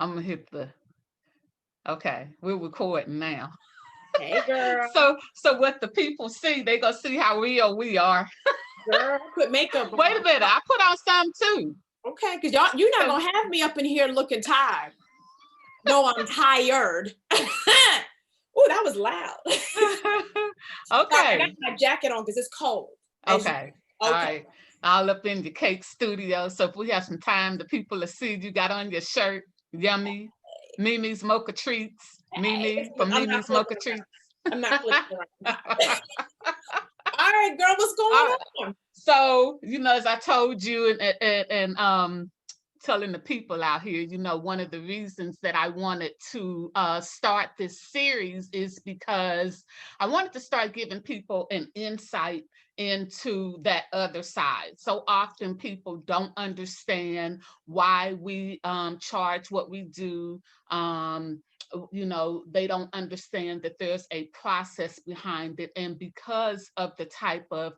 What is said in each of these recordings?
I'm gonna hit the, okay, we're recording now. Hey, girl. So what the people see, they gonna see how real we are. Girl, put makeup Wait a on. minute, I put on some too. Okay, because you're not gonna have me up in here looking tired. No, I'm tired. Oh, that was loud. I got Okay. my jacket on because it's cold. Okay. All Okay. right. All up in the cake studio. So if we have some time, the people will see you got on your shirt. Yummy. Mimi's Mocha Treats. Mimi from I'm not Mimi's flipping Mocha around. Treats. I'm not flipping around. All right, girl, what's going on? So, as I told you and telling the people out here, one of the reasons that I wanted to start this series is because I wanted to start giving people an insight into that other side. So often people don't understand why we charge what we do. They don't understand that there's a process behind it. And because of the type of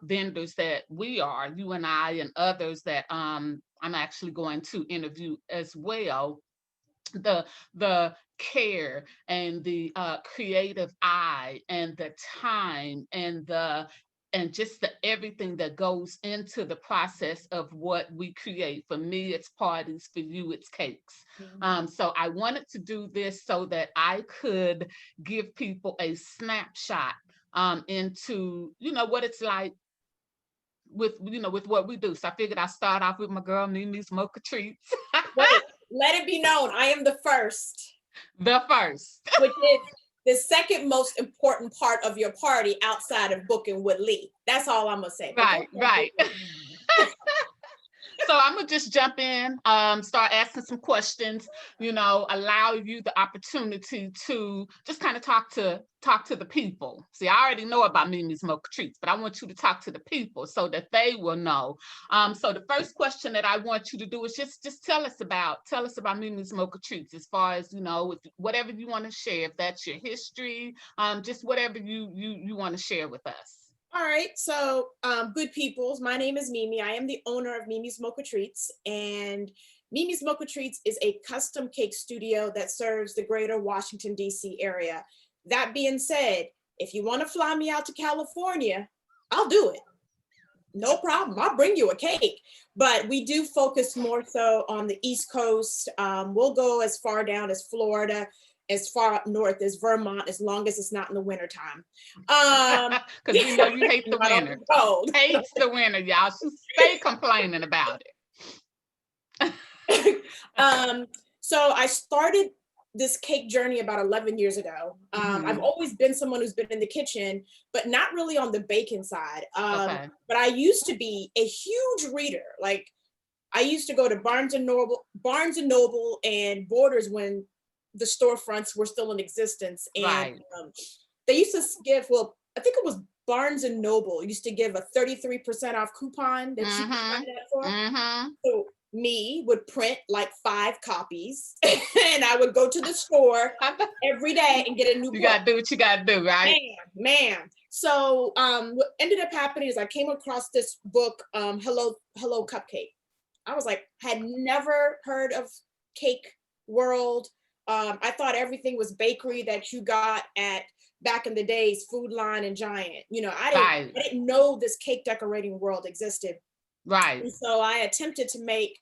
vendors that we are, you and I and others that I'm actually going to interview as well, the care and the creative eye and the time and just the everything that goes into the process of what we create. For me, it's parties. For you, it's cakes. So I wanted to do this so that I could give people a snapshot into, what it's like with what we do. So I figured I'd start off with my girl Mimi's Mocha Treats. Wait, let it be known, I am the first. The first. Which is the second most important part of your party outside of booking with Lee. That's all I'm gonna say. Right. So I'm gonna just jump in, start asking some questions, allow you the opportunity to just kind of talk to the people. See, I already know about Mimi's Mocha Treats, but I want you to talk to the people so that they will know. So the first question that I want you to do is just tell us about Mimi's Mocha Treats, as far as, if whatever you want to share, if that's your history, just whatever you want to share with us. All right, so good peoples, my name is Mimi. I am the owner of Mimi's Mocha Treats, and Mimi's Mocha Treats is a custom cake studio that serves the greater Washington, D.C. area. That being said, if you want to fly me out to California, I'll do it. No problem, I'll bring you a cake. But we do focus more so on the East Coast. We'll go as far down as Florida, as far up north as Vermont, as long as it's not in the wintertime. Because we know you hate the winter. Hates the winter, y'all. She stay complaining about it. So I started this cake journey about 11 years ago. I've always been someone who's been in the kitchen, but not really on the baking side. But I used to be a huge reader. Like, I used to go to Barnes and Noble and Borders when the storefronts were still in existence, and they used to give, well, I think it was Barnes and Noble used to give a 33% off coupon that you could sign up for. So me would print like 5 copies, and I would go to the store every day and get a new book. You gotta do what you gotta do, right? Man. So what ended up happening is I came across this book, Hello Cupcake. I was like, had never heard of Cake World. I thought everything was bakery that you got at back in the days, Food Line and Giant. I didn't know this cake decorating world existed. Right. And so I attempted to make,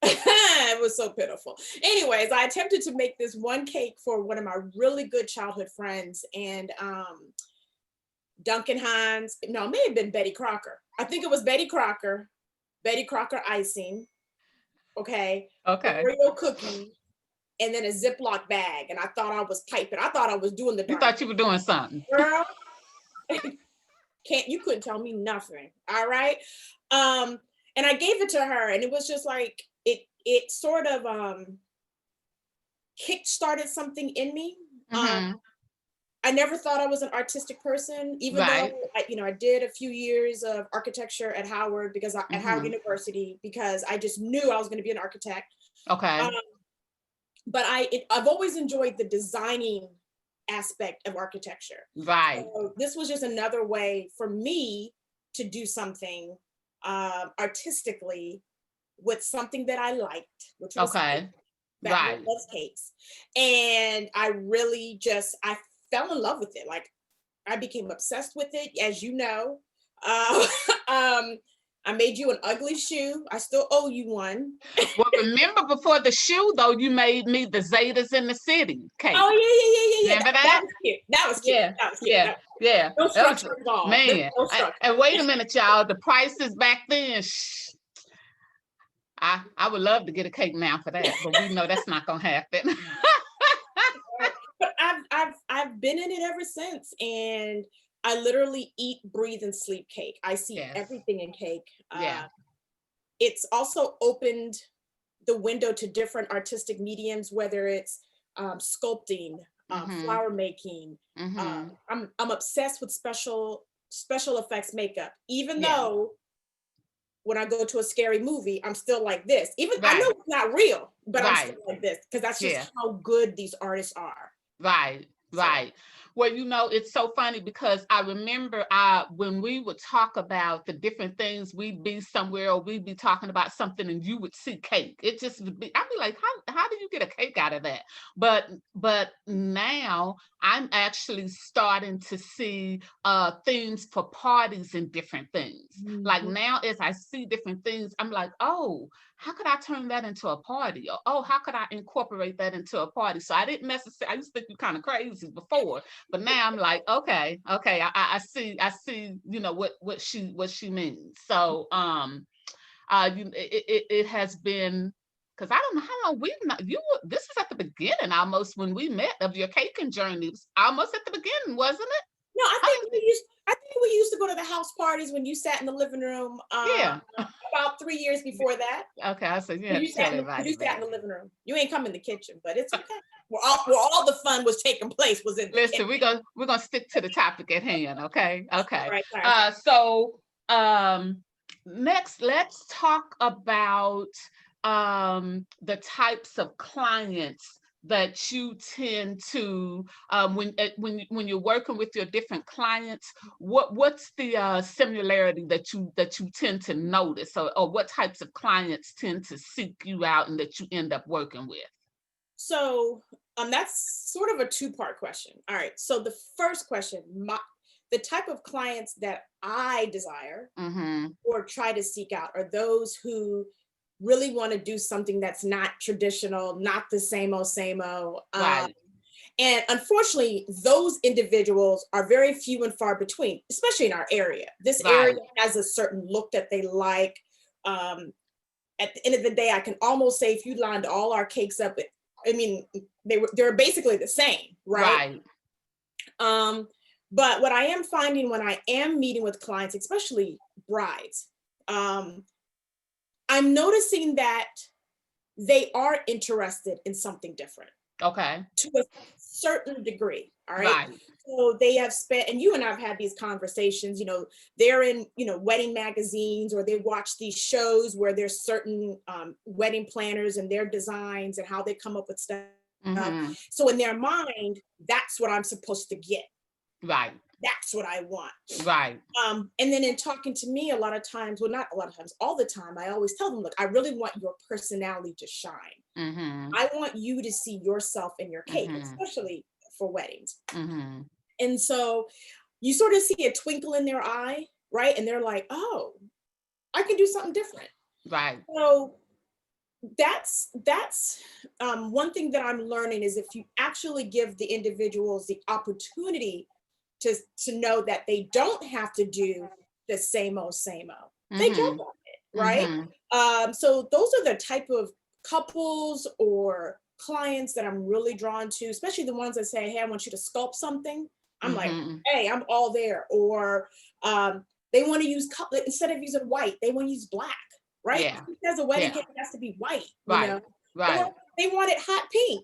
it was so pitiful. Anyways, I attempted to make this one cake for one of my really good childhood friends, and Duncan Hines, no, it may have been Betty Crocker. I think it was Betty Crocker icing. Okay. Oreo cookie. And then a Ziploc bag. And I thought I was piping. I thought I was doing the darn. You thought you were doing something. Girl, you couldn't tell me nothing. All right. And I gave it to her, and it was just like, it sort of kick-started something in me. I never thought I was an artistic person, even though I did a few years of architecture at Howard at Howard University, because I just knew I was going to be an architect. Okay. But I've always enjoyed the designing aspect of architecture. Right. So this was just another way for me to do something artistically with something that I liked, which was Right. loves cakes. And I really I fell in love with it. Like I became obsessed with it, as you know. Uh, um, I made you an ugly shoe. I still owe you one. Well, remember before the shoe though, you made me the Zetas in the City cake. Oh yeah. Remember That that? was cute. That was cute. Yeah, That was cute. yeah, yeah. No That was, structure involved. There's man. no structure. And wait a minute, y'all. The prices back then, I would love to get a cake now for that, but we know that's not gonna happen. But I've been in it ever since, and I literally eat, breathe, and sleep cake. I see Yes. everything in cake. Yeah. It's also opened the window to different artistic mediums, whether it's sculpting, flower making. I'm obsessed with special effects makeup, even though when I go to a scary movie, I'm still like this. Even I know it's not real, but I'm still like this because that's just how good these artists are. Right. Well, you know, it's so funny because I remember when we would talk about the different things, we'd be somewhere or we'd be talking about something and you would see cake. It just would be, I'd be like, how do you get a cake out of that? But now I'm actually starting to see things for parties and different things. Like now, as I see different things, I'm like, oh, how could I turn that into a party? Or, oh, how could I incorporate that into a party? So I didn't necessarily, I used to think you kind of crazy before, but now I'm like, okay, I see, you know, what she means. So it has been, because I don't know how long this was at the beginning almost when we met of your caking journey. It was almost at the beginning, wasn't it? No, I think we used to go to the house parties when you sat in the living room. About 3 years before that. Okay, I said You sat in the living room. You ain't come in the kitchen, but it's okay. Where all the fun was taking place was in the Listen, kitchen. we're gonna stick to the topic at hand, okay? Okay. Right. So next let's talk about the types of clients that you tend to when you're working with your different clients. What's the similarity that you tend to notice, or what types of clients tend to seek you out and that you end up working with? So that's sort of a two-part question. All right. So the first question, the type of clients that I desire or try to seek out are those who really want to do something that's not traditional, not the same old, same old. Right. And unfortunately, those individuals are very few and far between, especially in our area. This area has a certain look that they like. At the end of the day, I can almost say if you lined all our cakes up, I mean, they're basically the same, right? But what I am finding when I am meeting with clients, especially brides, I'm noticing that they are interested in something different. Okay. To a certain degree. All right. So they have spent, and you and I have had these conversations, you know, they're in, you know, wedding magazines, or they watch these shows where there's certain wedding planners and their designs and how they come up with stuff. So in their mind, that's what I'm supposed to get. Right. That's what I want. Right. And then in talking to me, a lot of times, well, not a lot of times, all the time, I always tell them, look, I really want your personality to shine. I want you to see yourself in your cake, especially for weddings. And so you sort of see a twinkle in their eye, right? And they're like, oh, I can do something different. Right. So that's one thing that I'm learning is if you actually give the individuals the opportunity to know that they don't have to do the same old, they jump on it, right? So those are the type of couples or clients that I'm really drawn to, especially the ones that say, hey, I want you to sculpt something. I'm like, hey, I'm all there. Or they want to use color instead of using white, they want to use black, right? Yeah. Because a wedding cake has to be white, you know? Right. Or they want it hot pink.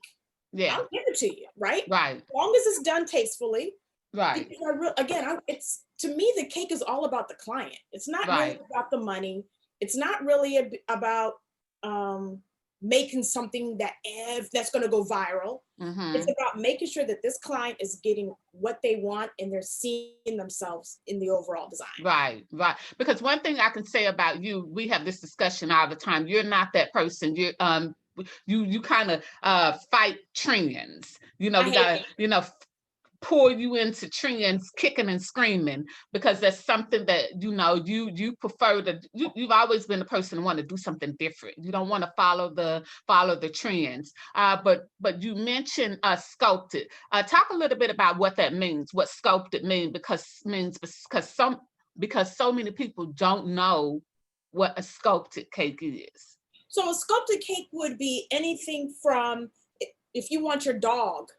Yeah. I'll give it to you, right? Right. As long as it's done tastefully. Right. Because it's, to me, the cake is all about the client. It's not really about the money. It's not really about making something that's going to go viral. It's about making sure that this client is getting what they want and they're seeing themselves in the overall design. Right. Because one thing I can say about you, we have this discussion all the time. You're not that person. you kind of fight trends. You know, I we hate gotta, it. pull you into trends, kicking and screaming, because that's something that you prefer to. You've always been the person to want to do something different. You don't want to follow the trends. But you mentioned sculpted. Talk a little bit about what that means. What sculpted because so many people don't know what a sculpted cake is. So a sculpted cake would be anything from, if you want your dog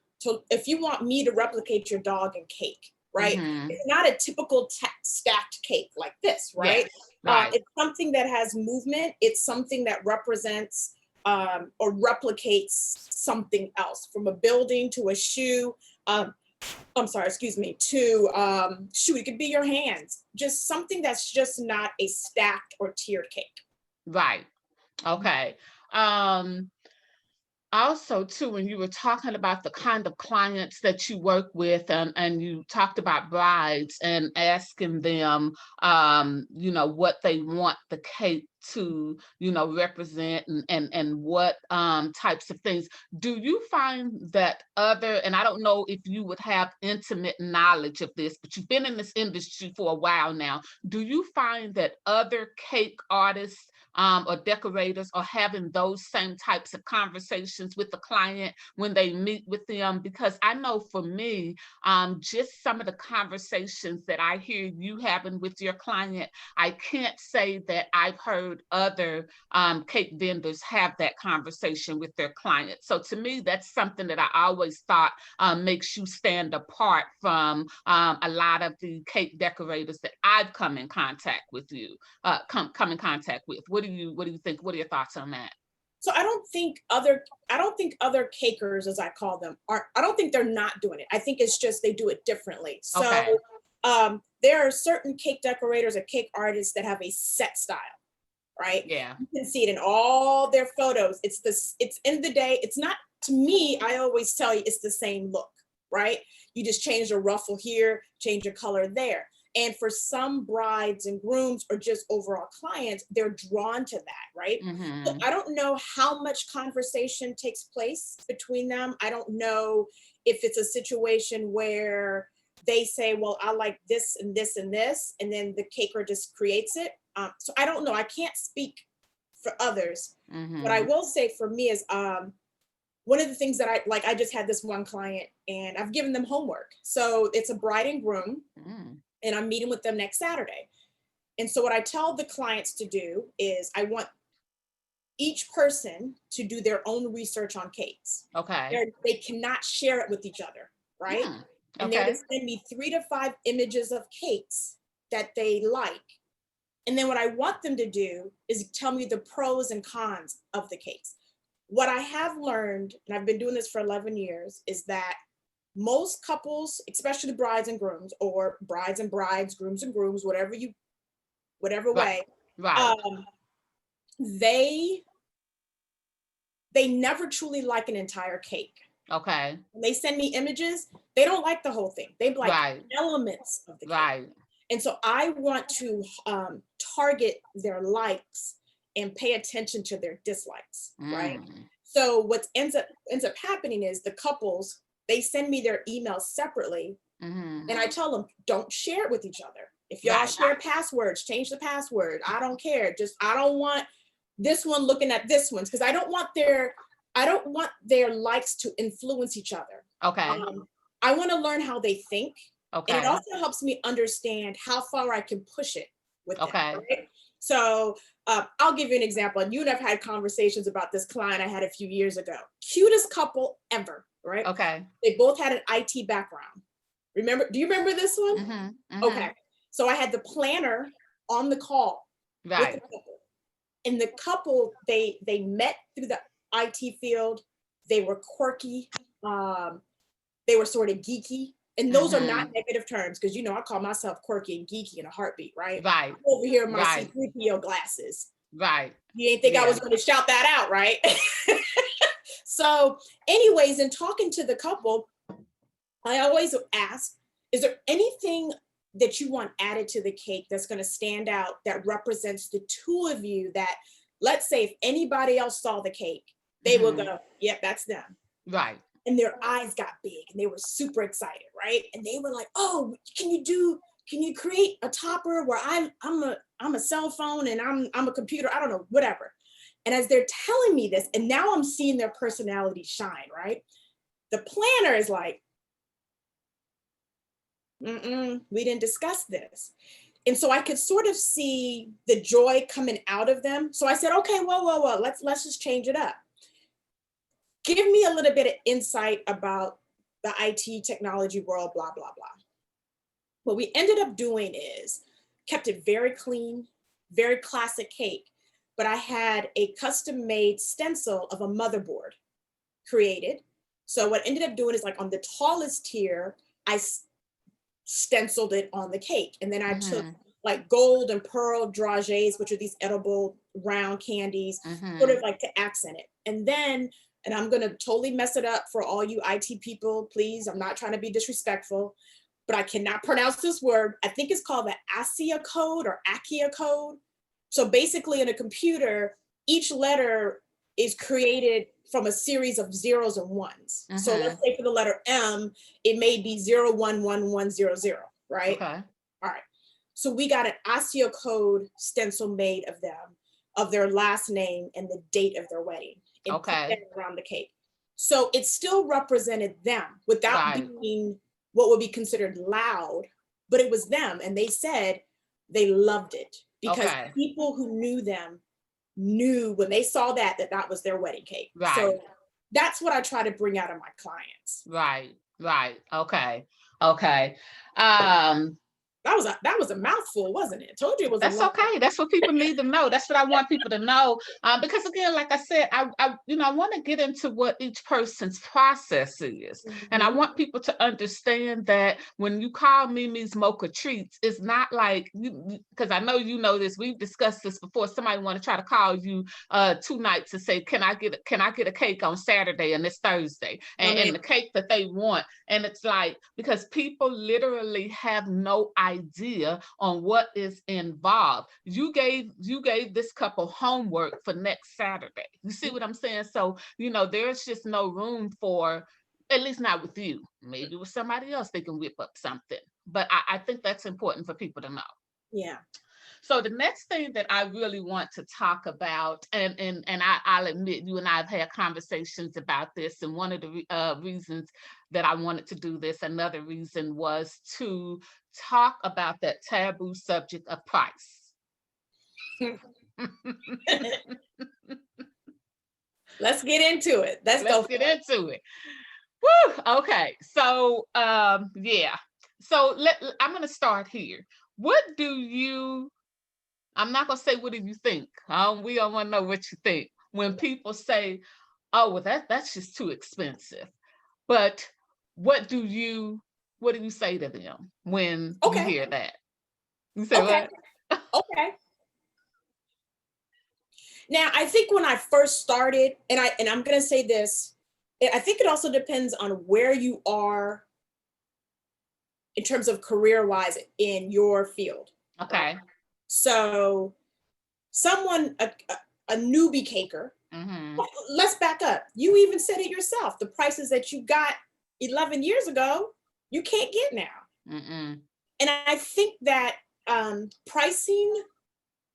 if you want me to replicate your dog in cake, right? Mm-hmm. It's not a typical stacked cake like this, right? Yes, right. It's something that has movement. It's something that represents or replicates something else, from a building to a shoe. I'm sorry, excuse me, to shoe. It could be your hands. Just something that's just not a stacked or tiered cake. Right. Okay. Um, Also, too, when you were talking about the kind of clients that you work with, and you talked about brides and asking them, what they want the cake to, represent, and what types of things. Do you find that and I don't know if you would have intimate knowledge of this, but you've been in this industry for a while now. Do you find that other cake artists or decorators are having those same types of conversations with the client when they meet with them? Because I know for me, just some of the conversations that I hear you having with your client, I can't say that I've heard other cake vendors have that conversation with their clients. So to me, that's something that I always thought makes you stand apart from a lot of the cake decorators that I've come in contact with come in contact with. What do you think? What are your thoughts on that? So I don't think other cakers, as I call them, I don't think they're not doing it. I think it's just they do it differently. Okay. So there are certain cake decorators or cake artists that have a set style, right? Yeah. You can see it in all their photos. It's in the day, it's not, to me, I always tell you it's the same look, right? You just change the ruffle here, change the color there. And for some brides and grooms or just overall clients, they're drawn to that, right? So Mm-hmm. I don't know how much conversation takes place between them. I don't know if it's a situation where they say, well, I like this and this and this, and then the caker just creates it. So I don't know. I can't speak for others. What I Mm-hmm. will say for me is one of the things that I just had this one client and I've given them homework. So it's a bride and groom, Mm. and I'm meeting with them next Saturday. And so what I tell the clients to do is I want each person to do their own research on cakes. Okay. They cannot share it with each other, right? Mm. And they're to Okay. send me 3 to 5 images of cakes that they like. And then what I want them to do is tell me the pros and cons of the cakes. What I have learned, and I've been doing this for 11 years, is that most couples, especially brides and grooms, or brides and brides, grooms and grooms, whatever Right. way, Right. um, they they never truly like an entire cake. Okay. When they send me images, they don't like the whole thing. They like Right. elements of the cake. Right. And so I want to target their likes and pay attention to their dislikes, right? Mm. So what ends up happening is the couples, they send me their emails separately, Mm-hmm. and I tell them, don't share it with each other. If y'all Right. share passwords, change the password. I don't care. Just I don't want this one looking at this one's, because I don't want their likes to influence each other. Okay. I want to learn how they think, and it Okay. also helps me understand how far I can push it with them. Okay. Right? So I'll give you an example. And you and I've had conversations about this client I had a few years ago. Cutest couple ever, right? Okay. They both had an IT background. Do you remember this one? Mm-hmm. Mm-hmm. Okay. So I had the planner on the call with the Right. couple. And the couple, they met through the IT field. They were quirky. They were sort of geeky. And those are not Mm-hmm. negative terms, because I call myself quirky and geeky in a heartbeat, right? Right. I'm over here in my Right. C3PO glasses. Right. You didn't think I Yeah. was going to shout that out, right? So, anyways, in talking to the couple, I always ask, is there anything that you want added to the cake that's going to stand out, that represents the two of you, that, let's say, if anybody else saw the cake, they will go, yep, that's them. Right. And their eyes got big and they were super excited, right? And they were like, oh, can you create a topper where I'm a cell phone and I'm a computer, I don't know, whatever. And as they're telling me this, and now I'm seeing their personality shine, right? The planner is like, we didn't discuss this. And so I could sort of see the joy coming out of them. So I said, okay, whoa, let's just change it up. Give me a little bit of insight about the IT technology world, blah, blah, blah. What we ended up doing is kept it very clean, very classic cake, but I had a custom made stencil of a motherboard created. So what I ended up doing is like on the tallest tier, I stenciled it on the cake. And then I took like gold and pearl dragées, which are these edible round candies, sort of like to accent it. And then, and I'm gonna totally mess it up for all you IT people, please, I'm not trying to be disrespectful, but I cannot pronounce this word. I think it's called the ASCII code or ACCIA code. So basically in a computer, each letter is created from a series of zeros and ones. So let's say for the letter M, it may be 011100, right? Okay. All right. So we got an ASCII code stencil made of them, of their last name and the date of their wedding. And put that around the cake. So it still represented them without being what would be considered loud, but it was them. And they said they loved it because people who knew them knew when they saw that was their wedding cake. Right. So that's what I try to bring out of my clients. Right. Okay. That was a mouthful, wasn't it? I told you it was. That's okay. That's what people need to know. That's what I want people to know. Because again, like I said, I want to get into what each person's process is, and I want people to understand that when you call Mimi's Mocha Treats, it's not like because I know you know this. We've discussed this before. Somebody want to try to call you 2 nights to say, can I get a cake on Saturday and it's Thursday, and the cake that they want, and it's like because people literally have no idea on what is involved. You gave this couple homework for next Saturday. You see what I'm saying? So, there's just no room for, at least not with you. Maybe with somebody else, they can whip up something. But I think that's important for people to know. Yeah. So the next thing that I really want to talk about, and I'll admit you and I have had conversations about this, and one of the reasons that I wanted to do this, another reason was to talk about that taboo subject of price. Let's get into it. Let's get into it. Woo! Okay, so yeah. So I'm going to start here. What do you? I'm not going to say what do you think. We don't want to know what you think when people say, "Oh, well, that's just too expensive." But what do you say to them when you hear that? You say what? Okay. Now, I think when I first started, and I'm going to say this, I think it also depends on where you are in terms of career-wise in your field. Okay. Right? So someone, a newbie caker, let's back up. You even said it yourself. The prices that you got 11 years ago, you can't get now. And I think that pricing,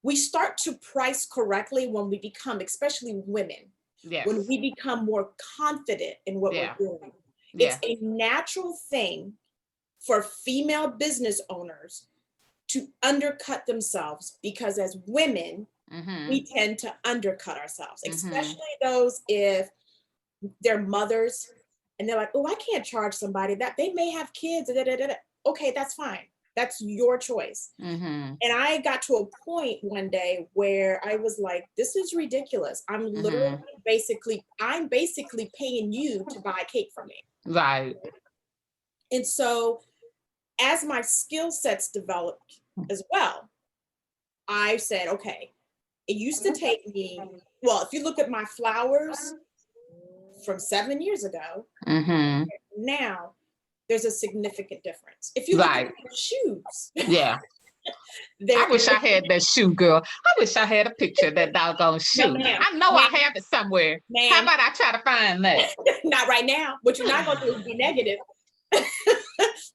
we start to price correctly when we become, especially women, when we become more confident in what we're doing. It's a natural thing for female business owners to undercut themselves because as women, we tend to undercut ourselves, especially those if they're mothers and they're like, oh, I can't charge somebody that, they may have kids. Okay, that's fine. That's your choice. And I got to a point one day where I was like, this is ridiculous. I'm literally basically paying you to buy cake from me. Right. And so as my skill sets developed as well, I said, okay, it used to take me, well, if you look at my flowers from 7 years ago, now there's a significant difference. If you look at my shoes, I wish I had that shoe, girl. I wish I had a picture of that doggone shoe. No, I know I have it somewhere. How about I try to find that? Not right now. What you're not going to do is be negative.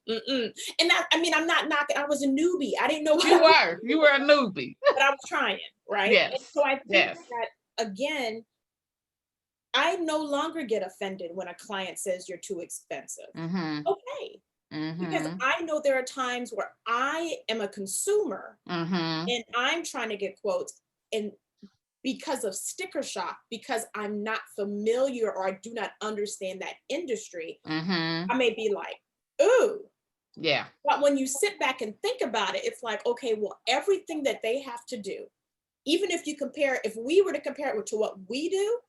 And that, I mean, I'm not knocking. I was a newbie. I didn't know what you were a newbie, but I was trying, right? Yes. And so I think that again, I no longer get offended when a client says you're too expensive. Okay. Because I know there are times where I am a consumer and I'm trying to get quotes, and because of sticker shock, because I'm not familiar or I do not understand that industry, I may be like, ooh. Yeah. But when you sit back and think about it, it's like, okay, well, everything that they have to do, even if you compare, if we were to compare it to what we do,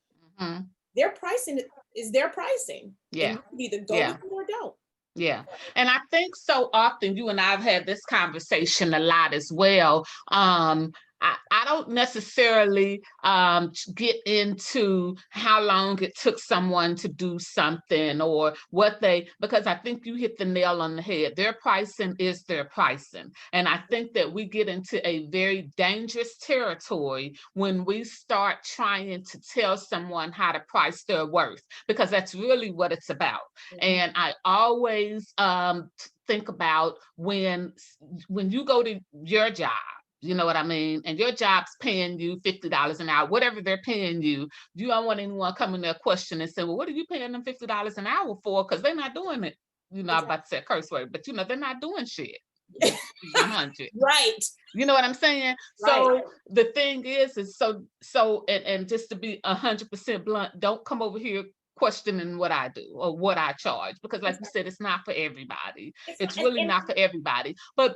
their pricing is their pricing. Yeah. And you either go with it or don't. Yeah. And I think so often you and I have had this conversation a lot as well. I don't necessarily get into how long it took someone to do something or what because I think you hit the nail on the head. Their pricing is their pricing. And I think that we get into a very dangerous territory when we start trying to tell someone how to price their worth, because that's really what it's about. And I always think about when you go to your job, you know what I mean? And your job's paying you $50 an hour, whatever they're paying you. You don't want anyone coming there question and say, well, what are you paying them $50 an hour for? Because they're not doing it. You know, I'm about to say a curse word, but they're not doing shit. 100. Right. You know what I'm saying? So the thing is and just to be 100% blunt, don't come over here questioning what I do or what I charge, because like you said, it's not for everybody. It's really not for everybody. But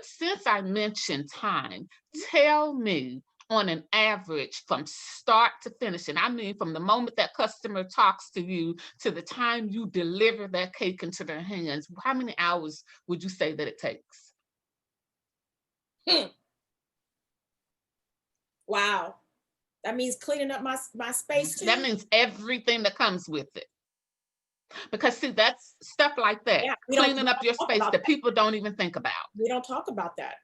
since I mentioned time, tell me on an average from start to finish, and I mean from the moment that customer talks to you to the time you deliver that cake into their hands, how many hours would you say that it takes? Wow. That means cleaning up my space too. That means everything that comes with it. Because see, that's stuff like that. Yeah, cleaning up your space that people don't even think about. We don't talk about that.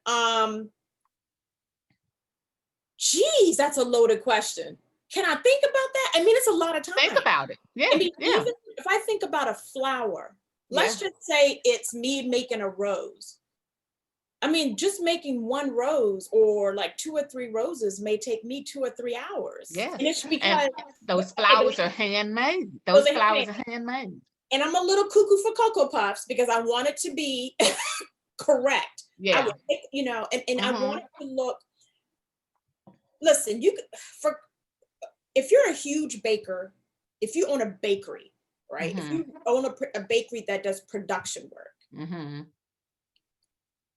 Geez, that's a loaded question. Can I think about that? I mean, it's a lot of time. Think about it. Yeah. I mean, even if I think about a flower, let's just say it's me making a rose. I mean, just making one rose or like 2 or 3 roses may take me 2 or 3 hours. Yes. And it's because those flowers are handmade. Those flowers are handmade. And I'm a little cuckoo for Cocoa Puffs because I want it to be correct. Yeah. I would, and I want it to look. Listen, if you're a huge baker, if you own a bakery, right? If you own a bakery that does production work,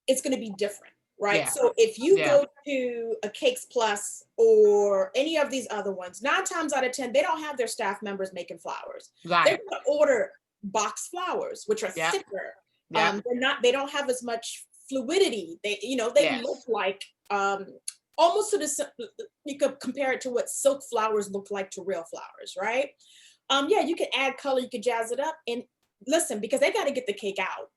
it's going to be different, right? Yeah. So if you go to a Cakes Plus or any of these other ones, 9 times out of 10, they don't have their staff members making flowers. Right. They're going to order box flowers, which are thicker. Yeah. They don't have as much fluidity. They look like almost to you could compare it to what silk flowers look like to real flowers, right? You can add color, you can jazz it up, and listen, because they got to get the cake out,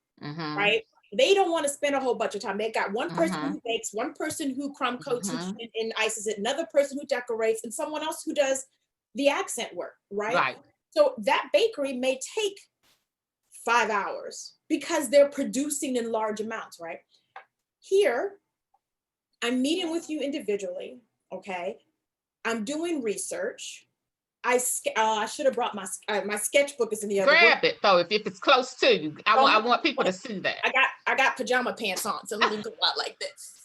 right? They don't want to spend a whole bunch of time. They got one person who bakes, one person who crumb coats and ices it, another person who decorates, and someone else who does the accent work, right? So that bakery may take 5 hours because they're producing in large amounts, right? Here, I'm meeting with you individually, okay? I'm doing research. I should have brought my sketchbook is in the other room. Grab it though if it's close to you. I want people to see that. I got pajama pants on, so let me go out like this.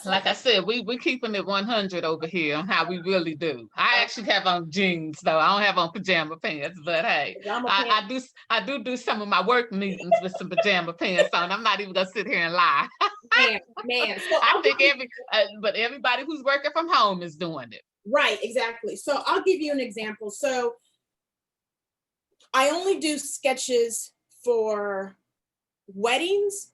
Like I said, we keeping it 100 over here on how we really do. I actually have on jeans though. I don't have on pajama pants, but hey, I do some of my work meetings with some pajama pants on. I'm not even gonna sit here and lie. man. So I think but everybody who's working from home is doing it. Right, exactly. So I'll give you an example. So I only do sketches for weddings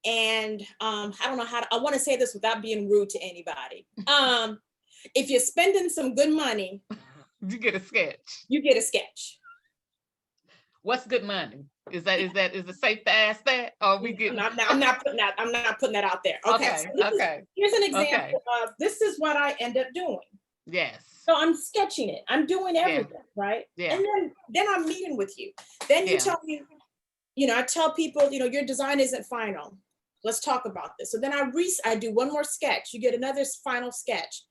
and I don't know I want to say this without being rude to anybody. If you're spending some good money, you get a sketch. You get a sketch. What's good money? Is it safe to ask that? Or we get? I'm not putting that out there. Okay. Here's an example of this is what I end up doing. Yes. So I'm sketching it. I'm doing everything, right? Yeah. And then I'm meeting with you. Then you tell me, I tell people, your design isn't final. Let's talk about this. So then I do one more sketch. You get another final sketch.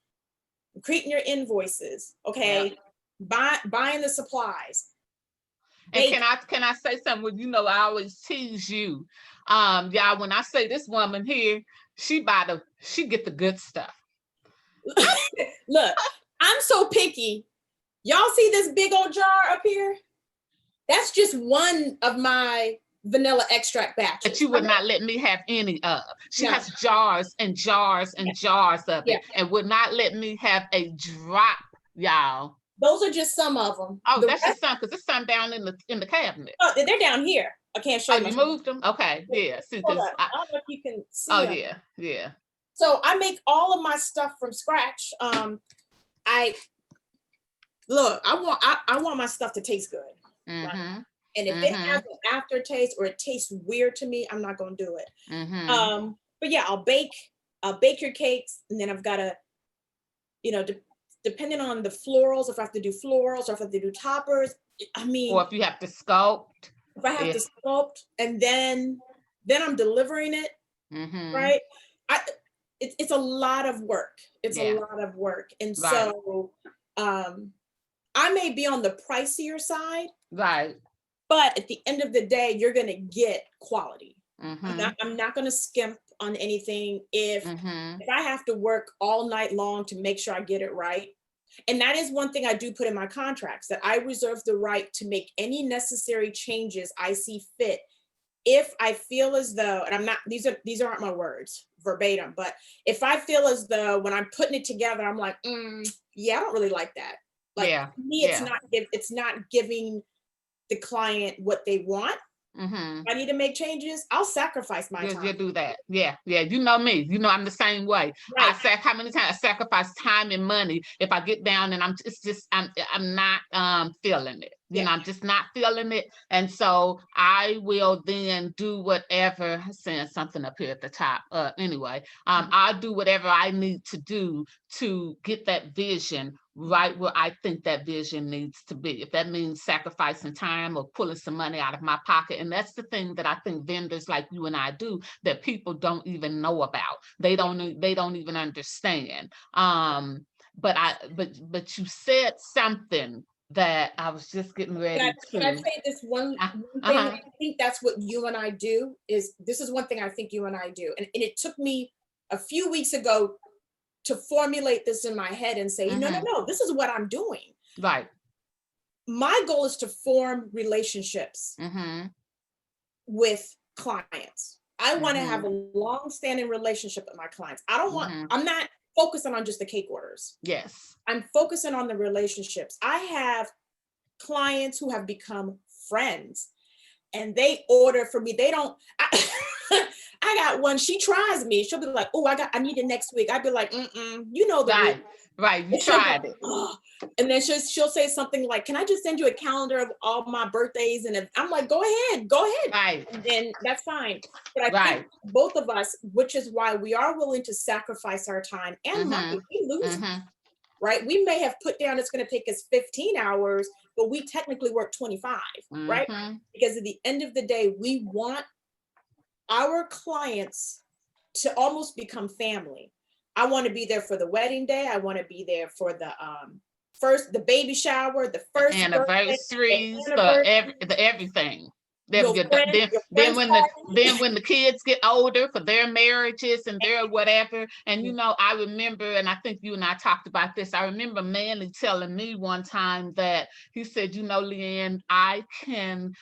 Creating your invoices, okay? Buying the supplies. And can I say something? Well, I always tease you, y'all. When I say this woman here, she get the good stuff. Look, I'm so picky. Y'all see this big old jar up here? That's just one of my vanilla extract batches. That you would not let me have any of. She has jars and jars and jars of it, and would not let me have a drop, y'all. Those are just some of them. Oh, that's just some, because there's some down in the cabinet. Oh, they're down here. I can't show you. You moved them? Okay, yeah. See, I don't know if you can see. Oh, them. yeah. So I make all of my stuff from scratch. I want my stuff to taste good. Right? And if it has an aftertaste or it tastes weird to me, I'm not gonna do it. But yeah, I'll bake your cakes, and then I've got to, depending on the florals, if I have to do florals or if I have to do toppers, or if you have to sculpt. If I have to sculpt, and then I'm delivering it, right? It's a lot of work. It's a lot of work, and so I may be on the pricier side, right? But at the end of the day, you're gonna get quality. I'm not gonna skimp on anything if I have to work all night long to make sure I get it right. And that is one thing I do put in my contracts, that I reserve the right to make any necessary changes I see fit if I feel as though, and I'm not, these aren't my words verbatim, but if I feel as though when I'm putting it together, I'm like, yeah, I don't really like that. Like to me, it's not giving the client what they want. I need to make changes. I'll sacrifice my time. You do that. Yeah. You know me. You know I'm the same way. Right. How many times I sacrifice time and money if I get down and I'm not feeling it. You know, I'm just not feeling it. And so I will then do whatever. I'm saying something up here at the top. Anyway, I'll do whatever I need to do to get that vision right where I think that vision needs to be. If that means sacrificing time or pulling some money out of my pocket. And that's the thing that I think vendors like you and I do that people don't even know about. They don't even understand. But you said something that I was just getting ready Can I say this one thing? I think that's what you and I do, this is one thing I think you and I do. And it took me a few weeks ago to formulate this in my head and say, no, this is what I'm doing. Right. My goal is to form relationships with clients. I want to have a long-standing relationship with my clients. I'm not focusing on just the cake orders. Yes. I'm focusing on the relationships. I have clients who have become friends and they order for me. They don't, I got one, she tries me. She'll be like, oh, I need it next week. I'd be like, you know the Right, you tried it. Oh. And then she'll say something like, can I just send you a calendar of all my birthdays? And I'm like, go ahead. Right. And then that's fine. But I think both of us, which is why we are willing to sacrifice our time and money. We lose, right? We may have put down, it's going to take us 15 hours, but we technically work 25, right? Because at the end of the day, we want our clients to almost become family. I want to be there for the wedding day. I want to be there for the baby shower, the first anniversaries, everything. Then when the kids get older for their marriages and their whatever, and I remember, and I think you and I talked about this. I remember Manny telling me one time that he said, Leanne, I can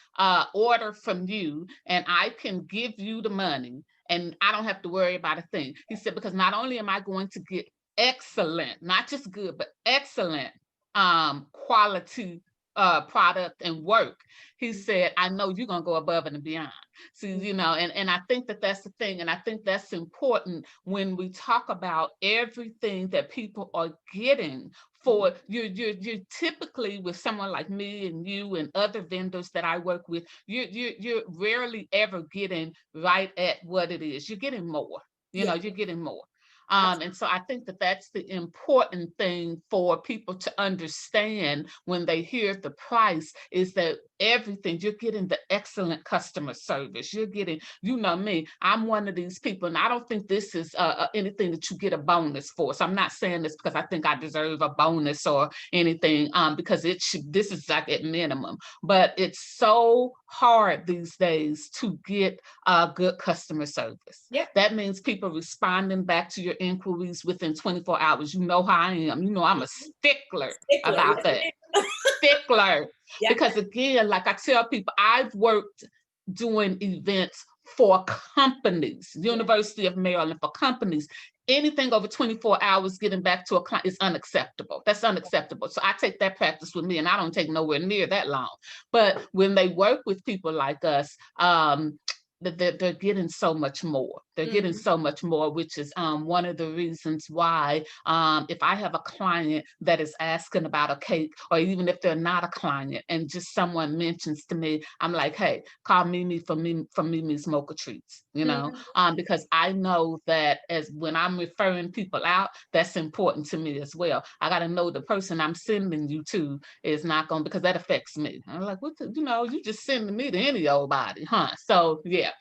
order from you and I can give you the money and I don't have to worry about a thing. He said, because not only am I going to get excellent, not just good, but excellent quality product and work, he said, I know you're going to go above and beyond. So, and I think that that's the thing. And I think that's important when we talk about everything that people are getting for you're typically with someone like me and you and other vendors that I work with, you're rarely ever getting right at what it is. You're getting more, you're getting more. And so I think that that's the important thing for people to understand when they hear the price, is that everything, you're getting the excellent customer service. You're getting, me, I'm one of these people, and I don't think this is anything that you get a bonus for. So I'm not saying this because I think I deserve a bonus or anything, because this is like at minimum, but it's so hard these days to get good customer service. Yeah. That means people responding back to your inquiries within 24 hours. You know how I am. I'm a stickler about that. Stickler. Yeah. Because again, like I tell people, I've worked doing events for companies, University of Maryland, for companies. Anything over 24 hours getting back to a client is unacceptable. That's unacceptable. So I take that practice with me, and I don't take nowhere near that long. But when they work with people like us, they're getting so much more. They're getting so much more, which is one of the reasons why if I have a client that is asking about a cake, or even if they're not a client and just someone mentions to me, I'm like, hey, call Mimi from Mimi's Mocha Treats, because I know that as when I'm referring people out, that's important to me as well. I got to know the person I'm sending you to is not going, because that affects me. I'm like, you just sending me to any old body, huh? So yeah.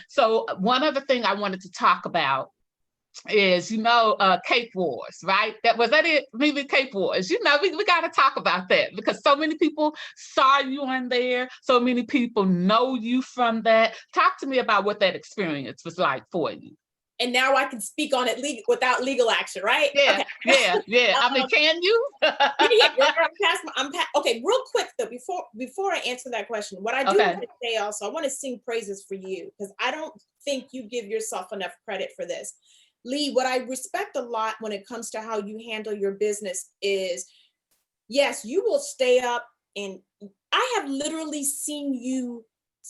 So one other thing I wanted to talk about is, Cake Wars, right? Was that it? Maybe Cake Wars. We got to talk about that, because so many people saw you on there. So many people know you from that. Talk to me about what that experience was like for you. And now I can speak on it without legal action, right? Yeah, okay. yeah. I mean, can you? Okay, real quick though, before I answer that question, what I do want to say also, I want to sing praises for you, because I don't think you give yourself enough credit for this. Lee, what I respect a lot when it comes to how you handle your business is, yes, you will stay up, and I have literally seen you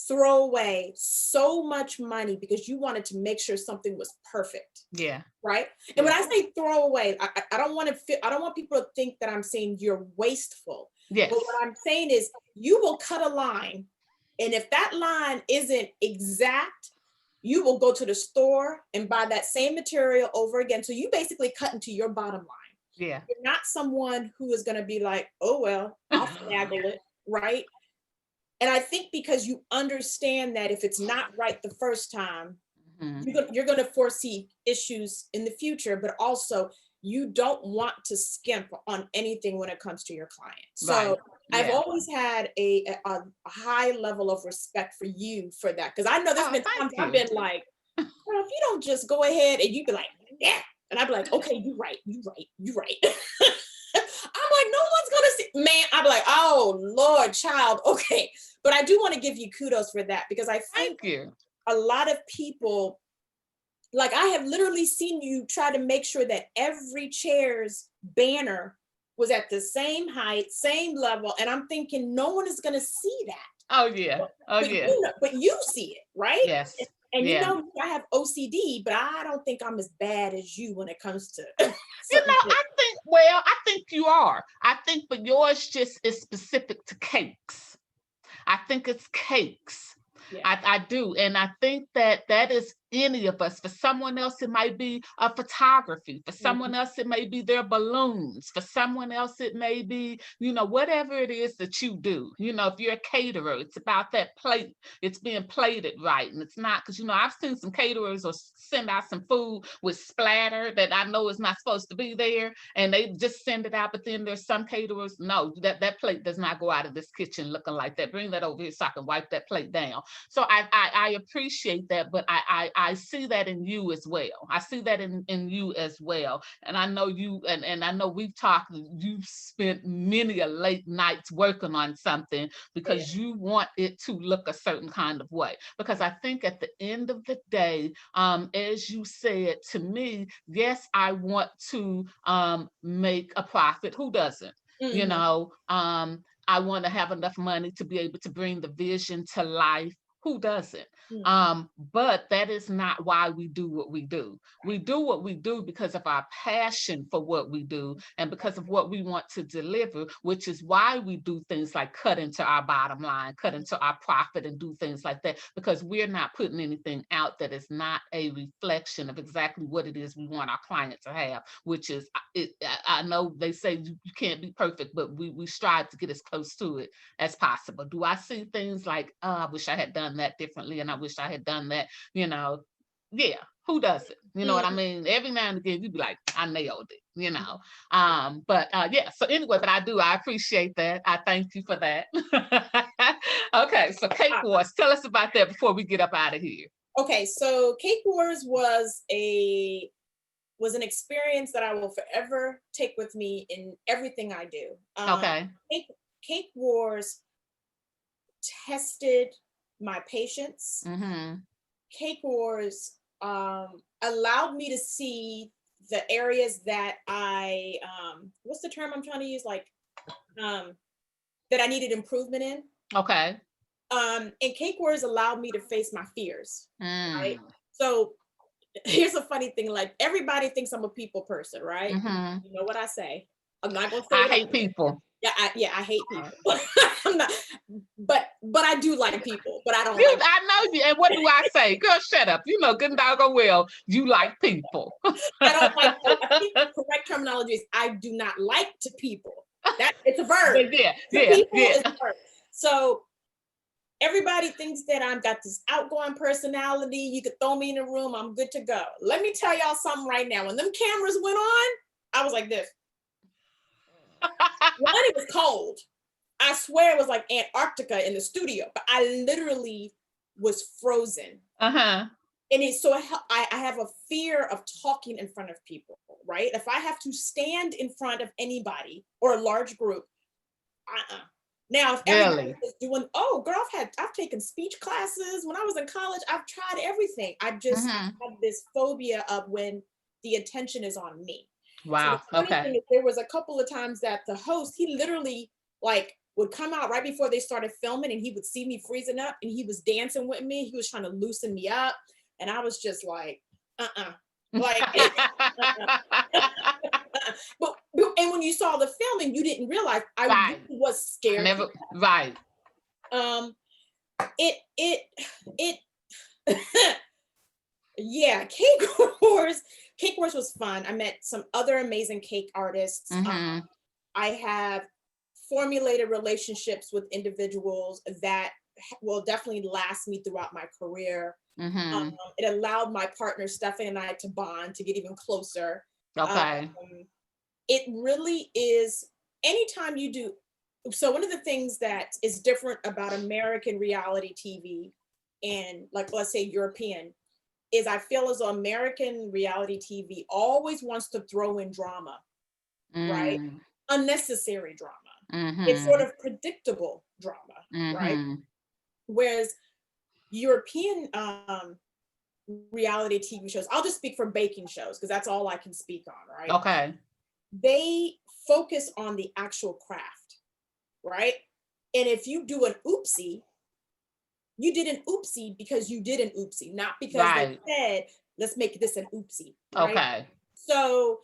throw away so much money because you wanted to make sure something was perfect. Yeah. Right. And when I say throw away, I don't want people to think that I'm saying you're wasteful. Yes. But what I'm saying is, you will cut a line, and if that line isn't exact, you will go to the store and buy that same material over again. So you basically cut into your bottom line. Yeah. You're not someone who is going to be like, oh, well, I'll finagle it. Right. And I think because you understand that if it's not right the first time, you're going to foresee issues in the future, but also you don't want to skimp on anything when it comes to your client. So I've always had a high level of respect for you for that. Because I know there's been times I've been like, well, if you don't just go ahead, and you'd be like, yeah. And I'd be like, okay, you're right. I'm like, no one's going to see, man. I'd be like, oh, Lord, child. Okay. But I do want to give you kudos for that, because I think a lot of people, like, I have literally seen you try to make sure that every chair's banner was at the same height, same level. And I'm thinking, no one is going to see that. Oh, yeah. But you see it, right? Yes. And I have OCD, but I don't think I'm as bad as you when it comes to. I think you are. I think, but yours just is specific to cakes. I think it's cakes. Yeah. I do. And I think that is any of us. For someone else, it might be a photography. For someone else, it may be their balloons. For someone else, it may be, whatever it is that you do. If you're a caterer, it's about that plate. It's being plated right. And it's not, because, I've seen some caterers or send out some food with splatter that I know is not supposed to be there, and they just send it out. But then there's some caterers, no, that plate does not go out of this kitchen looking like that. Bring that over here so I can wipe that plate down. So I appreciate that, but I see that in you as well. I see that in you as well. And I know you, and I know we've talked, you've spent many a late nights working on something because you want it to look a certain kind of way. Because I think at the end of the day, as you said to me, yes, I want to make a profit. Who doesn't? I want to have enough money to be able to bring the vision to life. Who doesn't? But that is not why we do what we do. We do what we do because of our passion for what we do and because of what we want to deliver, which is why we do things like cut into our bottom line, cut into our profit, and do things like that, because we're not putting anything out that is not a reflection of exactly what it is we want our client to have, which is, I know they say you can't be perfect, but we strive to get as close to it as possible. Do I see things like, oh, I wish I had done that differently, and I wish I had done that, yeah, who doesn't? You know what I mean? Every now and again, you'd be like, I nailed it, But yeah, so anyway, but I appreciate that. I thank you for that. Okay, so Cake Wars, tell us about that before we get up out of here. Okay, so Cake Wars was an experience that I will forever take with me in everything I do. Okay. Cake Wars tested my patience. Cake Wars allowed me to see the areas that what's the term I'm trying to use? Like, that I needed improvement in. Okay. And Cake Wars allowed me to face my fears. Right. So here's a funny thing. Like, everybody thinks I'm a people person, right? You know what I say. I'm not gonna say I hate people. Yeah, I hate people. I'm not, but I do like people, but I don't like I know you. And what do I say? Girl, shut up. You know good and doggone well you like people. I don't like people. I think the correct terminology is I do not like to people. That it's a verb. Yeah. So everybody thinks that I've got this outgoing personality. You could throw me in a room, I'm good to go. Let me tell y'all something right now. When them cameras went on, I was like this. One, it was cold. I swear it was like Antarctica in the studio, but I literally was frozen. And I have a fear of talking in front of people, right? If I have to stand in front of anybody or a large group, Now, if everybody is doing, oh, girl, I've taken speech classes when I was in college. I've tried everything. I just have this phobia of when the attention is on me. Wow. So the funny thing is, there was a couple of times that the host, he literally would come out right before they started filming, and he would see me freezing up, and he was dancing with me. He was trying to loosen me up, and I was just like, like. But and when you saw the filming, you didn't realize I really was scared. Right. Yeah, Cake Wars was fun. I met some other amazing cake artists. I have formulated relationships with individuals that will definitely last me throughout my career. It allowed my partner Stephanie and I to bond, to get even closer. It really is, anytime you do. So one of the things that is different about American reality TV and, like, let's say European, is I feel as though American reality TV always wants to throw in drama, right? Unnecessary drama. It's sort of predictable drama, right? Whereas European reality TV shows, I'll just speak for baking shows because that's all I can speak on, right? They focus on the actual craft, right? And if you do an oopsie, you did an oopsie because you did an oopsie, not because they said, let's make this an oopsie. Right? So,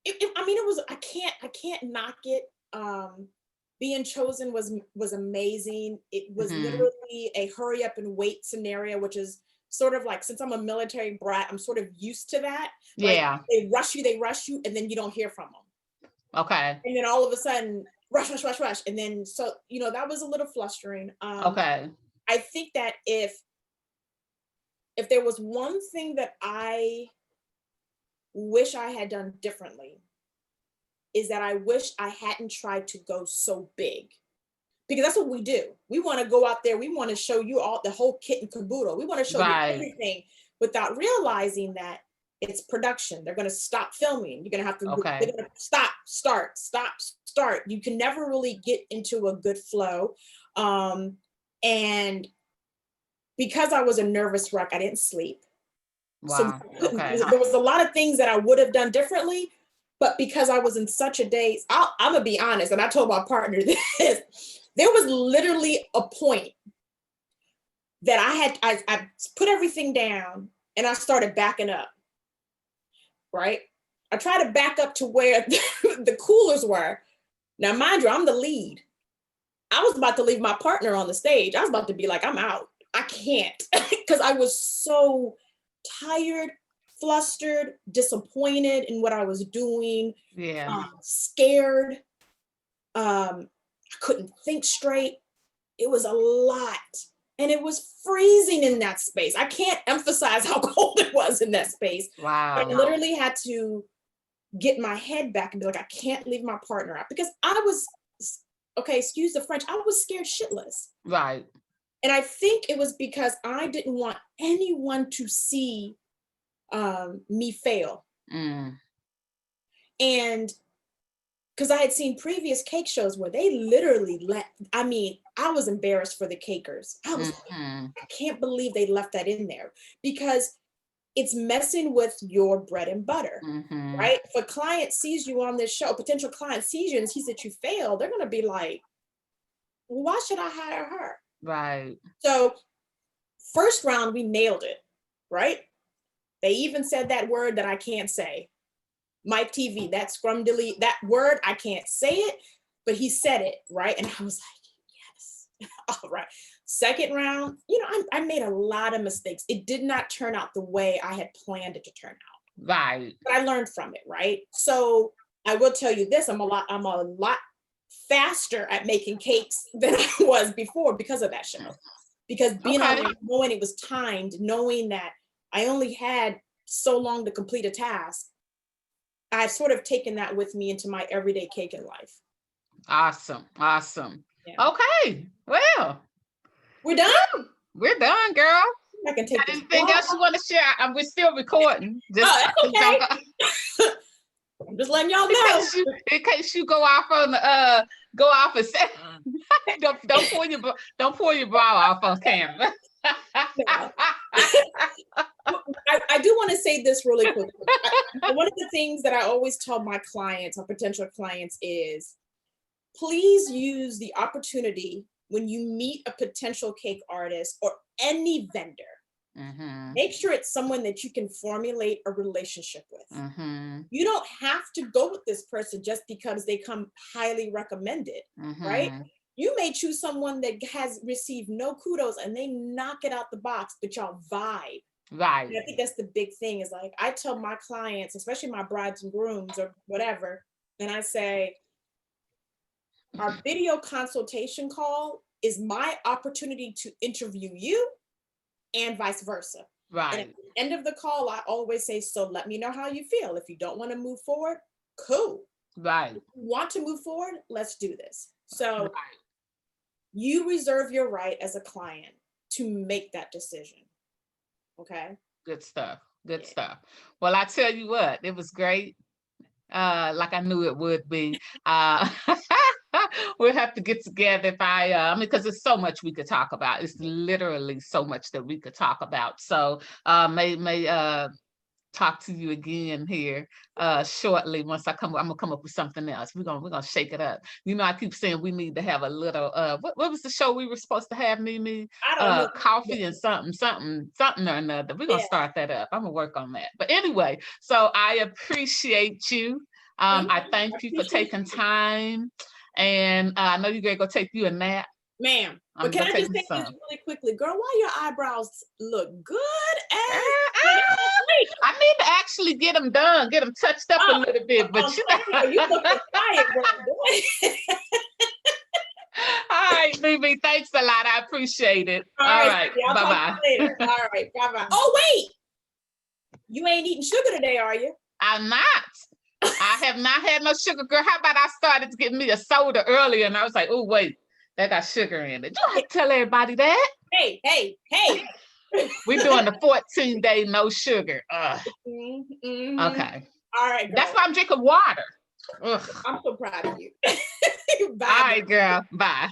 it was, I can't knock it. Being chosen was amazing. It was literally a hurry up and wait scenario, which is sort of like, since I'm a military brat, I'm sort of used to that. Yeah. Like, they rush you, and then you don't hear from them. And then all of a sudden, rush. And then, so, that was a little flustering. I think that if there was one thing that I wish I had done differently, is that I wish I hadn't tried to go so big. Because that's what we do. We want to go out there. We want to show you all the whole kit and caboodle. We want to show you everything without realizing that it's production. They're going to stop filming. You're going to have to they're going to stop, start. You can never really get into a good flow. And because I was a nervous wreck, I didn't sleep. Wow. So there was a lot of things that I would have done differently, But because I was in such a daze, I'm gonna be honest, and I told my partner this, there was literally a point that I put everything down and I started backing up, right? I tried to back up to where the coolers were. Now, mind you, I'm the lead. I was about to leave my partner on the stage. I was about to be like, I'm out. I can't, because I was so tired, flustered, disappointed in what I was doing, scared. I couldn't think straight. It was a lot. And it was freezing in that space. I can't emphasize how cold it was in that space. Wow. But I literally had to get my head back and be like, I can't leave my partner out, because I was, okay, excuse the French, I was scared shitless. Right. And I think it was because I didn't want anyone to see me fail. And because I had seen previous cake shows where they literally I was embarrassed for the cakers. I was like, I can't believe they left that in there, because it's messing with your bread and butter, right? If a client sees you on this show, a potential client sees you and sees that you fail, they're going to be like, well, why should I hire her? Right. So first round, we nailed it, right? They even said that word that I can't say. Mike TV, that scrum delete, that word, I can't say it, but he said it, right? And I was like, yes, all right. Second round, I made a lot of mistakes. It did not turn out the way I had planned it to turn out. Right. But I learned from it, right? So I will tell you this, I'm a lot faster at making cakes than I was before because of that show. Because being on it, knowing it was timed, knowing that I only had so long to complete a task, I've sort of taken that with me into my everyday cake in life. Awesome. Yeah. Okay. Well, we're done. We're done, girl. I can take anything else you want to share? We're still recording. That's okay. I'm just letting y'all know. In case you go off on and say, don't pull your bra off on camera. I do want to say this really quick. One of the things that I always tell my clients or potential clients is, please use the opportunity when you meet a potential cake artist or any vendor. Make sure it's someone that you can formulate a relationship with. You don't have to go with this person just because they come highly recommended, right? You may choose someone that has received no kudos and they knock it out the box, but y'all vibe. Right. And I think that's the big thing, is like, I tell my clients, especially my brides and grooms or whatever, and I say, our video consultation call is my opportunity to interview you and vice versa. Right. And at the end of the call, I always say, so let me know how you feel. If you don't want to move forward, cool. Right. If you want to move forward, let's do this. So you reserve your right as a client to make that decision. Okay. Good stuff. Good stuff. Well, I tell you what, it was great. Like I knew it would be. We'll have to get together if because there's so much we could talk about. It's literally so much that we could talk about. So may talk to you again here shortly. Once I'm gonna come up with something else. We're gonna shake it up. I keep saying we need to have a little what was the show we were supposed to have, Mimi? Coffee and something or another. We're gonna start that up. I'm gonna work on that. But anyway, so I appreciate you. I thank you for taking time. And I know you're gonna go take you a nap. Ma'am, but can I just say this really quickly? Girl, why your eyebrows look good as I need to actually get them done, get them touched up a little bit. But you look quiet, boy. All right, Mimi, thanks a lot. I appreciate it. All right. Bye-bye. All right, bye-bye. Oh, wait. You ain't eating sugar today, are you? I'm not. I have not had no sugar, girl. How about I started to get me a soda earlier and I was like, oh, wait, that got sugar in it. You don't have to tell everybody that. Hey. We're doing the 14-day no sugar. Okay. All right, girl. That's why I'm drinking water. Ugh. I'm so proud of you. Bye. All right, girl. Bye.